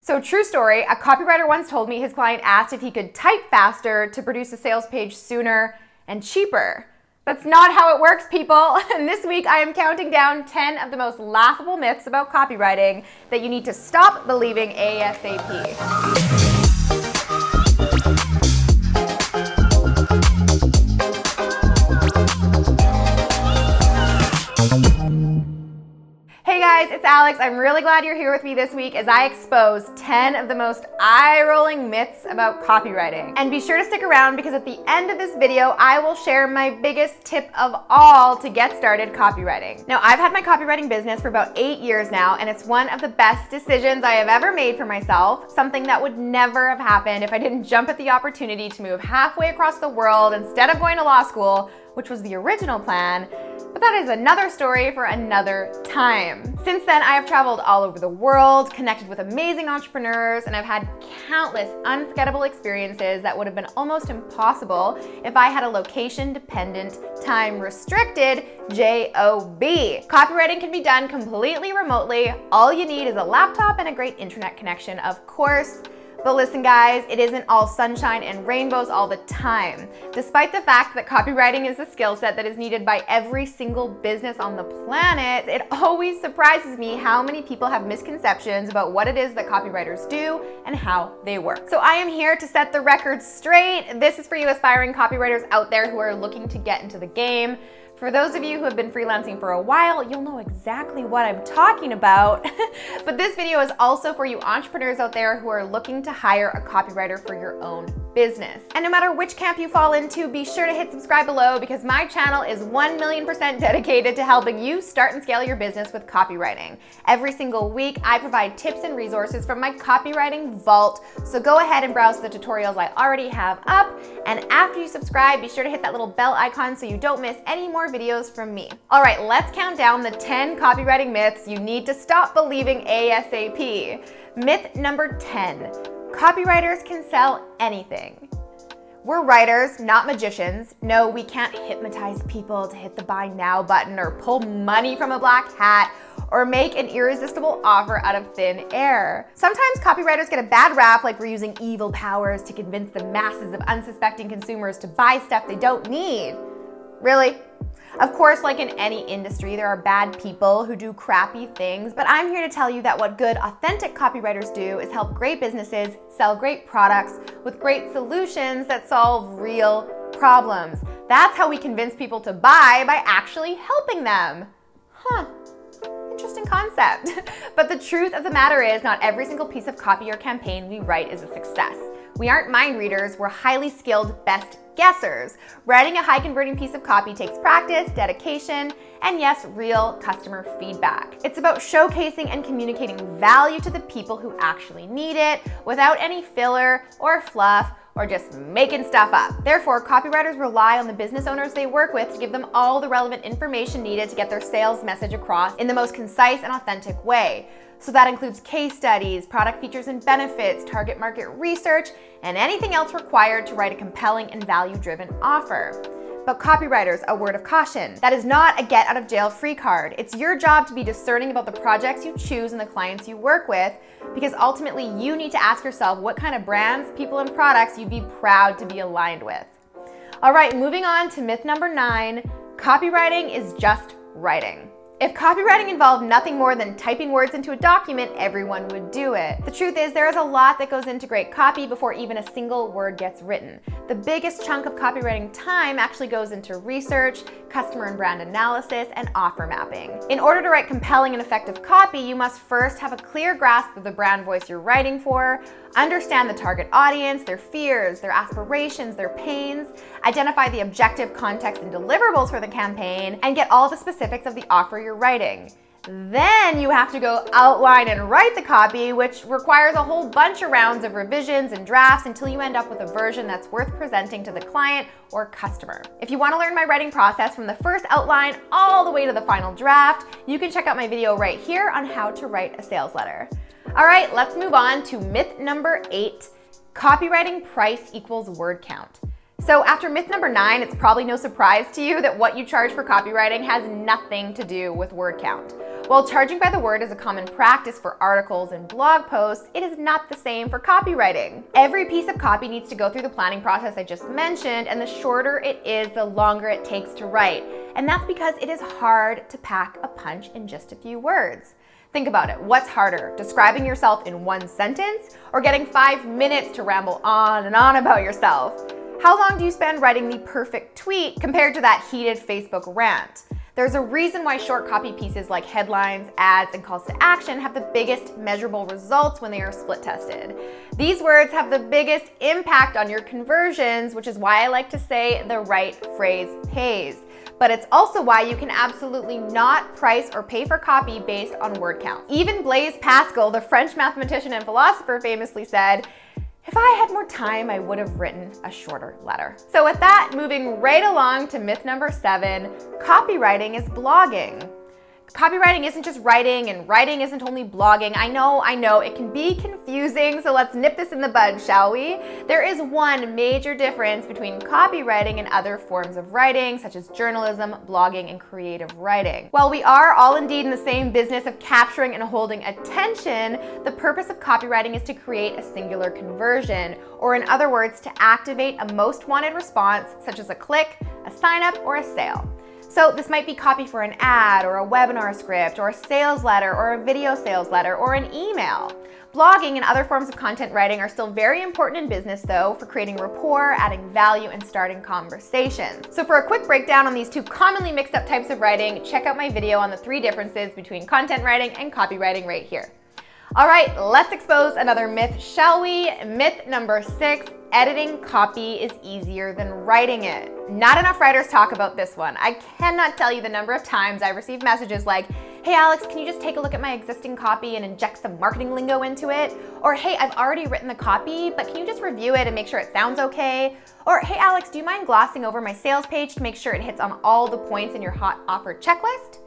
So true story, a copywriter once told me his client asked if he could type faster to produce a sales page sooner and cheaper. That's not how it works, people. And this week I am counting down 10 of the most laughable myths about copywriting that you need to stop believing ASAP. Hey guys, it's Alex. I'm really glad you're here with me this week as I expose 10 of the most eye-rolling myths about copywriting. And be sure to stick around because at the end of this video, I will share my biggest tip of all to get started copywriting. Now, I've had my copywriting business for about 8 years now, and it's one of the best decisions I have ever made for myself, something that would never have happened if I didn't jump at the opportunity to move halfway across the world instead of going to law school, which was the original plan. But that is another story for another time. Since then, I have traveled all over the world, connected with amazing entrepreneurs, and I've had countless unforgettable experiences that would have been almost impossible if I had a location-dependent, time-restricted job. Copywriting can be done completely remotely. All you need is a laptop and a great internet connection, of course. But listen guys, it isn't all sunshine and rainbows all the time. Despite the fact that copywriting is a skill set that is needed by every single business on the planet, it always surprises me how many people have misconceptions about what it is that copywriters do and how they work. So I am here to set the record straight. This is for you aspiring copywriters out there who are looking to get into the game. For those of you who have been freelancing for a while, you'll know exactly what I'm talking about. But this video is also for you entrepreneurs out there who are looking to hire a copywriter for your own business. And no matter which camp you fall into, be sure to hit subscribe below because my channel is 1,000,000% dedicated to helping you start and scale your business with copywriting. Every single week, I provide tips and resources from my copywriting vault. So go ahead and browse the tutorials I already have up. And after you subscribe, be sure to hit that little bell icon so you don't miss any more videos from me. All right, let's count down the 10 copywriting myths you need to stop believing ASAP. Myth number 10, copywriters can sell anything. We're writers, not magicians. No, we can't hypnotize people to hit the buy now button or pull money from a black hat or make an irresistible offer out of thin air. Sometimes copywriters get a bad rap like we're using evil powers to convince the masses of unsuspecting consumers to buy stuff they don't need. Really? Of course, like in any industry, there are bad people who do crappy things, but I'm here to tell you that what good, authentic copywriters do is help great businesses sell great products with great solutions that solve real problems. That's how we convince people to buy, by actually helping them. Interesting concept. But the truth of the matter is, not every single piece of copy or campaign we write is a success. We aren't mind readers, we're highly skilled best guessers. Writing a high converting piece of copy takes practice, dedication, and yes, real customer feedback. It's about showcasing and communicating value to the people who actually need it without any filler or fluff or just making stuff up. Therefore, copywriters rely on the business owners they work with to give them all the relevant information needed to get their sales message across in the most concise and authentic way. So that includes case studies, product features and benefits, target market research, and anything else required to write a compelling and value-driven offer. But copywriters, a word of caution. That is not a get-out-of-jail-free card. It's your job to be discerning about the projects you choose and the clients you work with, because ultimately you need to ask yourself what kind of brands, people, and products you'd be proud to be aligned with. All right, moving on to myth number 9, copywriting is just writing. If copywriting involved nothing more than typing words into a document, everyone would do it. The truth is, there is a lot that goes into great copy before even a single word gets written. The biggest chunk of copywriting time actually goes into research, customer and brand analysis, and offer mapping. In order to write compelling and effective copy, you must first have a clear grasp of the brand voice you're writing for, understand the target audience, their fears, their aspirations, their pains, identify the objective context and deliverables for the campaign, and get all the specifics of the offer you're writing. Then you have to go outline and write the copy, which requires a whole bunch of rounds of revisions and drafts until you end up with a version that's worth presenting to the client or customer. If you want to learn my writing process from the first outline all the way to the final draft, you can check out my video right here on how to write a sales letter. All right, let's move on to myth number 8, copywriting price equals word count. So after myth number 9, it's probably no surprise to you that what you charge for copywriting has nothing to do with word count. While charging by the word is a common practice for articles and blog posts, it is not the same for copywriting. Every piece of copy needs to go through the planning process I just mentioned, and the shorter it is, the longer it takes to write. And that's because it is hard to pack a punch in just a few words. Think about it. What's harder, describing yourself in one sentence or getting 5 minutes to ramble on and on about yourself? How long do you spend writing the perfect tweet compared to that heated Facebook rant? There's a reason why short copy pieces like headlines, ads, and calls to action have the biggest measurable results when they are split tested. These words have the biggest impact on your conversions, which is why I like to say the right phrase pays. But it's also why you can absolutely not price or pay for copy based on word count. Even Blaise Pascal, the French mathematician and philosopher, famously said, "If I had more time, I would have written a shorter letter." So with that, moving right along to myth number 7, copywriting is blogging. Copywriting isn't just writing, and writing isn't only blogging. I know, it can be confusing, so let's nip this in the bud, shall we? There is one major difference between copywriting and other forms of writing, such as journalism, blogging, and creative writing. While we are all indeed in the same business of capturing and holding attention, the purpose of copywriting is to create a singular conversion, or in other words, to activate a most wanted response, such as a click, a sign up, or a sale. So this might be copy for an ad or a webinar script or a sales letter or a video sales letter or an email. Blogging and other forms of content writing are still very important in business though, for creating rapport, adding value, and starting conversations. So for a quick breakdown on these two commonly mixed up types of writing, check out my video on the 3 differences between content writing and copywriting right here. All right, let's expose another myth, shall we? Myth number 6, editing copy is easier than writing it. Not enough writers talk about this one. I cannot tell you the number of times I've received messages like, "Hey Alex, can you just take a look at my existing copy and inject some marketing lingo into it?" Or, "Hey, I've already written the copy, but can you just review it and make sure it sounds okay?" Or, "Hey Alex, do you mind glossing over my sales page to make sure it hits on all the points in your hot offer checklist?"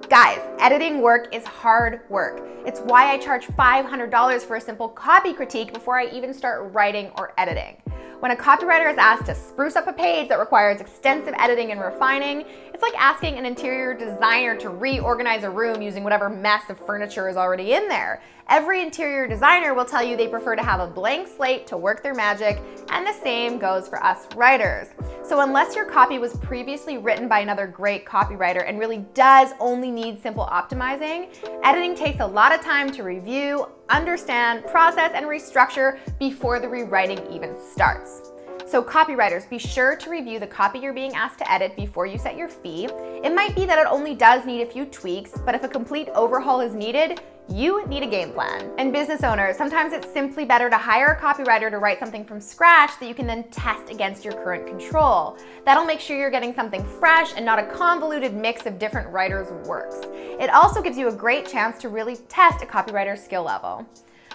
Guys, editing work is hard work. It's why I charge $500 for a simple copy critique before I even start writing or editing. When a copywriter is asked to spruce up a page that requires extensive editing and refining, it's like asking an interior designer to reorganize a room using whatever mess of furniture is already in there. Every interior designer will tell you they prefer to have a blank slate to work their magic, and the same goes for us writers. So unless your copy was previously written by another great copywriter and really does only need simple optimizing, editing takes a lot of time to review, understand, process, and restructure before the rewriting even starts. So copywriters, be sure to review the copy you're being asked to edit before you set your fee. It might be that it only does need a few tweaks, but if a complete overhaul is needed, you need a game plan. And business owners, sometimes it's simply better to hire a copywriter to write something from scratch that you can then test against your current control. That'll make sure you're getting something fresh and not a convoluted mix of different writers' works. It also gives you a great chance to really test a copywriter's skill level.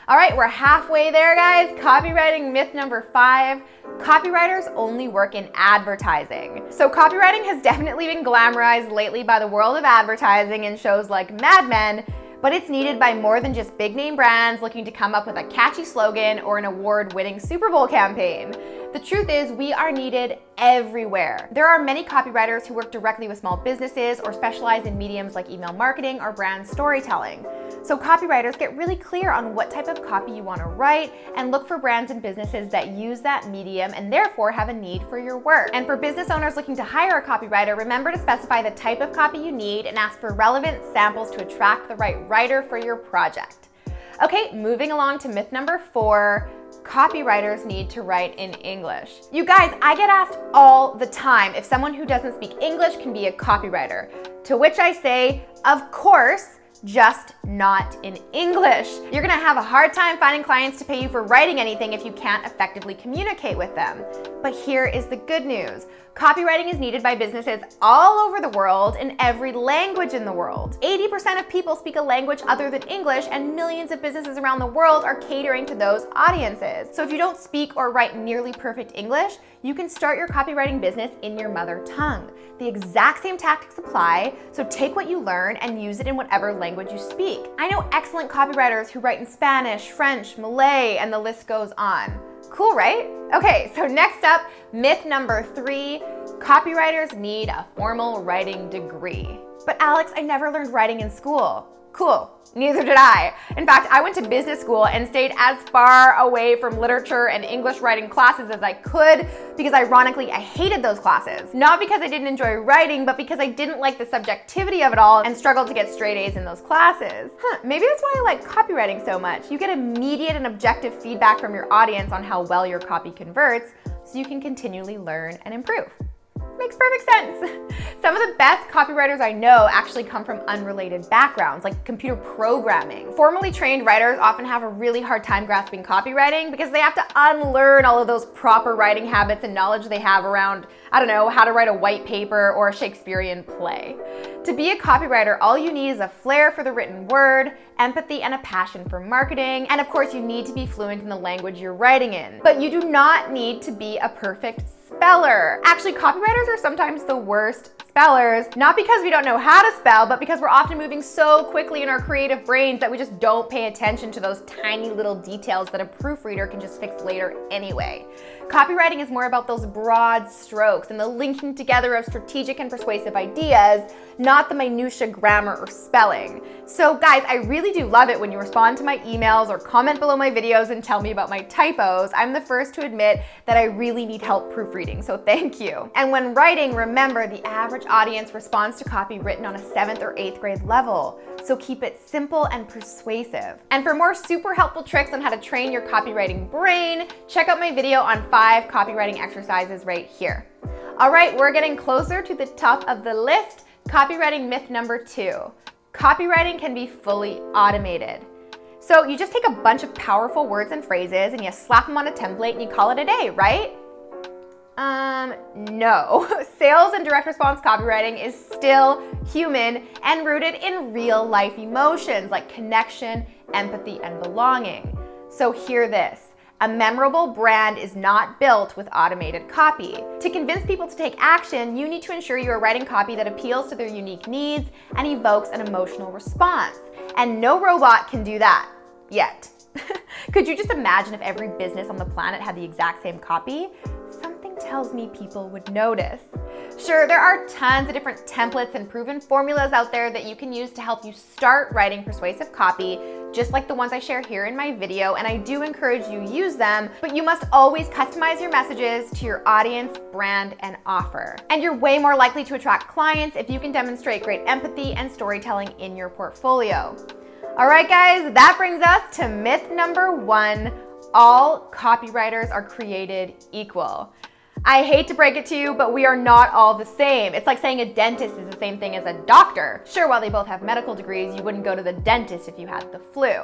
All right, we're halfway there, guys. Copywriting myth number 5, copywriters only work in advertising. So copywriting has definitely been glamorized lately by the world of advertising in shows like Mad Men, but it's needed by more than just big name brands looking to come up with a catchy slogan or an award-winning Super Bowl campaign. The truth is, we are needed everywhere. There are many copywriters who work directly with small businesses or specialize in mediums like email marketing or brand storytelling. So copywriters, get really clear on what type of copy you want to write and look for brands and businesses that use that medium and therefore have a need for your work. And for business owners looking to hire a copywriter, remember to specify the type of copy you need and ask for relevant samples to attract the right writer for your project. Okay, moving along to myth number 4, copywriters need to write in English. You guys, I get asked all the time if someone who doesn't speak English can be a copywriter, to which I say, of course, just not in English. You're gonna have a hard time finding clients to pay you for writing anything if you can't effectively communicate with them. But here is the good news. Copywriting is needed by businesses all over the world in every language in the world. 80% of people speak a language other than English, and millions of businesses around the world are catering to those audiences. So if you don't speak or write nearly perfect English, you can start your copywriting business in your mother tongue. The exact same tactics apply, so take what you learn and use it in whatever language you speak. I know excellent copywriters who write in Spanish, French, Malay, and the list goes on. Cool, right? Okay, so next up, myth number 3, copywriters need a formal writing degree. But Alex, I never learned writing in school. Cool, neither did I. In fact, I went to business school and stayed as far away from literature and English writing classes as I could because ironically, I hated those classes. Not because I didn't enjoy writing, but because I didn't like the subjectivity of it all and struggled to get straight A's in those classes. Maybe that's why I like copywriting so much. You get immediate and objective feedback from your audience on how well your copy converts, so you can continually learn and improve. Makes perfect sense. Some of the best copywriters I know actually come from unrelated backgrounds, like computer programming. Formally trained writers often have a really hard time grasping copywriting because they have to unlearn all of those proper writing habits and knowledge they have around, I don't know, how to write a white paper or a Shakespearean play. To be a copywriter, all you need is a flair for the written word, empathy, and a passion for marketing. And of course, you need to be fluent in the language you're writing in. But you do not need to be a perfect speller. Actually, copywriters are sometimes the worst spellers, not because we don't know how to spell, but because we're often moving so quickly in our creative brains that we just don't pay attention to those tiny little details that a proofreader can just fix later anyway. Copywriting is more about those broad strokes and the linking together of strategic and persuasive ideas, not the minutia grammar or spelling. So guys, I really do love it when you respond to my emails or comment below my videos and tell me about my typos. I'm the first to admit that I really need help proofreading, so thank you. And when writing, remember the average audience responds to copy written on a 7th or 8th grade level. So keep it simple and persuasive. And for more super helpful tricks on how to train your copywriting brain, check out my video on 5 copywriting exercises right here. All right, we're getting closer to the top of the list. Copywriting myth number 2. Copywriting can be fully automated. So you just take a bunch of powerful words and phrases and you slap them on a template and you call it a day, right? No. Sales and direct response copywriting is still human and rooted in real life emotions like connection, empathy, and belonging. So hear this. A memorable brand is not built with automated copy. To convince people to take action, you need to ensure you are writing copy that appeals to their unique needs and evokes an emotional response. And no robot can do that yet. Could you just imagine if every business on the planet had the exact same copy? Something tells me people would notice. Sure, there are tons of different templates and proven formulas out there that you can use to help you start writing persuasive copy, just like the ones I share here in my video, and I do encourage you use them, but you must always customize your messages to your audience, brand, and offer. And you're way more likely to attract clients if you can demonstrate great empathy and storytelling in your portfolio. All right, guys, that brings us to myth number 1. All copywriters are created equal. I hate to break it to you, but we are not all the same. It's like saying a dentist is the same thing as a doctor. Sure, while they both have medical degrees, you wouldn't go to the dentist if you had the flu.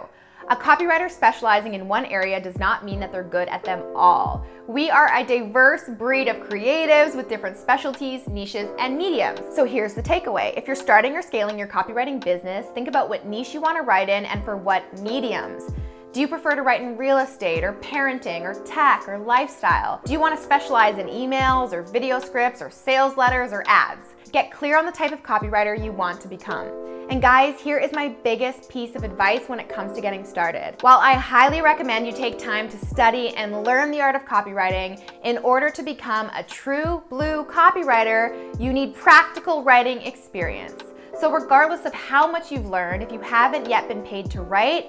A copywriter specializing in one area does not mean that they're good at them all. We are a diverse breed of creatives with different specialties, niches, and mediums. So here's the takeaway. If you're starting or scaling your copywriting business, think about what niche you want to write in and for what mediums. Do you prefer to write in real estate or parenting or tech or lifestyle? Do you want to specialize in emails or video scripts or sales letters or ads? Get clear on the type of copywriter you want to become. And guys, here is my biggest piece of advice when it comes to getting started. While I highly recommend you take time to study and learn the art of copywriting, in order to become a true blue copywriter, you need practical writing experience. So regardless of how much you've learned, if you haven't yet been paid to write,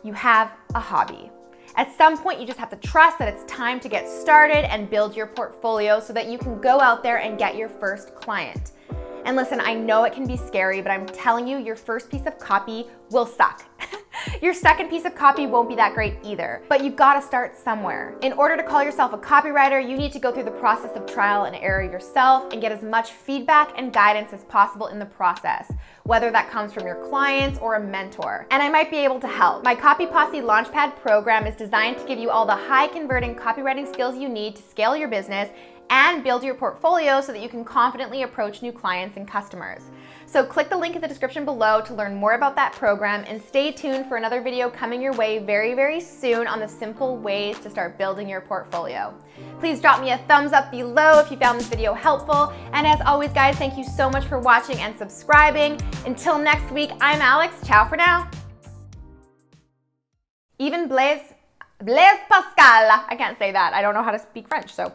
you have a hobby. At some point, you just have to trust that it's time to get started and build your portfolio so that you can go out there and get your first client. And listen, I know it can be scary, but I'm telling you, your first piece of copy will suck. Your second piece of copy won't be that great either, but you've got to start somewhere. In order to call yourself a copywriter, you need to go through the process of trial and error yourself and get as much feedback and guidance as possible in the process, whether that comes from your clients or a mentor. And I might be able to help. My Copy Posse Launchpad program is designed to give you all the high converting copywriting skills you need to scale your business and build your portfolio so that you can confidently approach new clients and customers. So click the link in the description below to learn more about that program, and stay tuned for another video coming your way very, very soon on the simple ways to start building your portfolio. Please drop me a thumbs up below if you found this video helpful. And as always, guys, thank you so much for watching and subscribing. Until next week, I'm Alex. Ciao for now. Even Blaise, Blaise Pascal. I can't say that. I don't know how to speak French, so